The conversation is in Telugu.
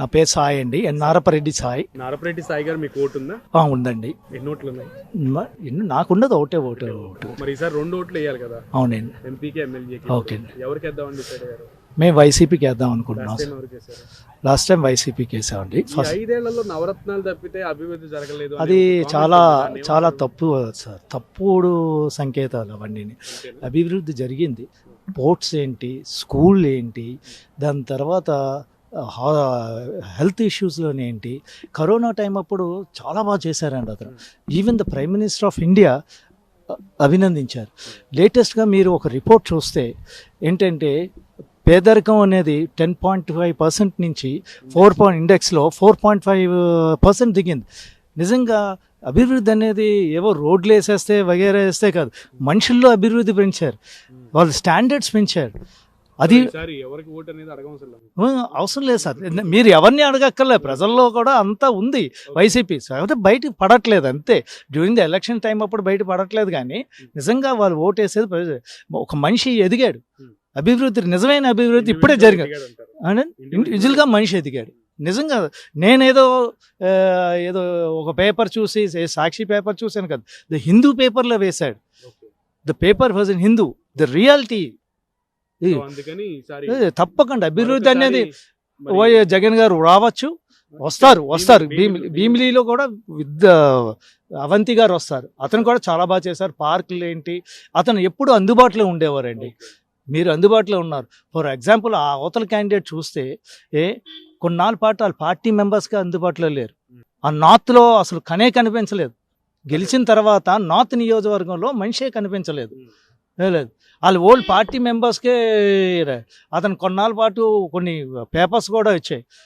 నా పేరు సాయి అండి, నారపరెడ్డి సాయి. నారపరెడ్డి సాయి గారు మీకు ఓటు ఉందా? ఉందండి. ఎన్ని ఓట్లు ఉన్నాయి? నాకున్నది ఒకటే ఓటు. మరి ఈసారి 2 ఓట్లు వేయాలి కదా? అవునండి. ఎంపీకి ఎమ్మెల్యేకి. ఓకే. ఎవరికి వేద్దామని డిసైడ్ అయ్యారు? మేము వైసీపీకి వేద్దాం అనుకుంటున్నాం. లాస్ట్ టైం వైసీపీకి వేసామండి. 5 ఏళ్లలో నవరత్నాలు తప్పితే అభివృద్ధి జరగలేదు. అది చాలా తప్పు సార్, తప్పుడు సంకేతాలు అవన్నీ. అభివృద్ధి జరిగింది. పోర్ట్స్ ఏంటి, స్కూల్ ఏంటి, దాని తర్వాత హెల్త్ ఇష్యూస్లోనే ఏంటి, కరోనా టైం అప్పుడు చాలా బాగా చేశారండి అతను. Even the prime minister of India అభినందించారు. లేటెస్ట్గా మీరు ఒక రిపోర్ట్ చూస్తే ఏంటంటే పేదరికం అనేది 10.5% నుంచి ఇండెక్స్లో 4.5% దిగింది. నిజంగా అభివృద్ధి అనేది ఏవో రోడ్లు వేసేస్తే వగేరా వేస్తే కాదు, మనుషుల్లో అభివృద్ధి పెంచారు, వాళ్ళు స్టాండర్డ్స్ పెంచారు. అది ఎవరికి ఓటు అనేది అవసరం లేదు సార్, మీరు ఎవరిని అడగక్కర్లేదు, ప్రజల్లో కూడా అంతా ఉంది వైసీపీ. అయితే బయట పడట్లేదు అంతే, డ్యూరింగ్ ద ఎలక్షన్ టైం అప్పుడు బయట పడట్లేదు. కానీ నిజంగా వాళ్ళు ఓటేసేది ఒక మనిషి ఎదిగాడు. అభివృద్ధి, నిజమైన అభివృద్ధి ఇప్పుడే జరిగింది. ఇండివిజువల్గా మనిషి ఎదిగాడు. నిజంగా నేనేదో ఏదో ఒక పేపర్ చూసి, సాక్షి పేపర్ చూశాను కదా, ద హిందూ పేపర్లో వేశాడు. The paper was in Hindu, the reality. తప్పకుండా అభివృద్ధి అనేది జగన్ గారు రావచ్చు, వస్తారు. భీమిలీలో కూడా అవంతి గారు వస్తారు. అతను కూడా చాలా బాగా చేశారు. పార్కులు ఏంటి, అతను ఎప్పుడు అందుబాటులో ఉండేవారండి. మీరు అందుబాటులో ఉన్నారు. ఫర్ ఎగ్జాంపుల్ ఆ అవతల క్యాండిడేట్ చూస్తే కొన్నాళ్ళ పాటు వాళ్ళ పార్టీ మెంబర్స్గా అందుబాటులో లేరు. ఆ నార్త్లో అసలు కనిపించలేదు. గెలిచిన తర్వాత నార్త్ నియోజకవర్గంలో మనిషే కనిపించలేదు. లేదు, వాళ్ళు ఓల్డ్ పార్టీ మెంబర్స్కే. అతను కొన్నాళ్ళ పాటు కొన్ని పేపర్స్ కూడా వచ్చాయి,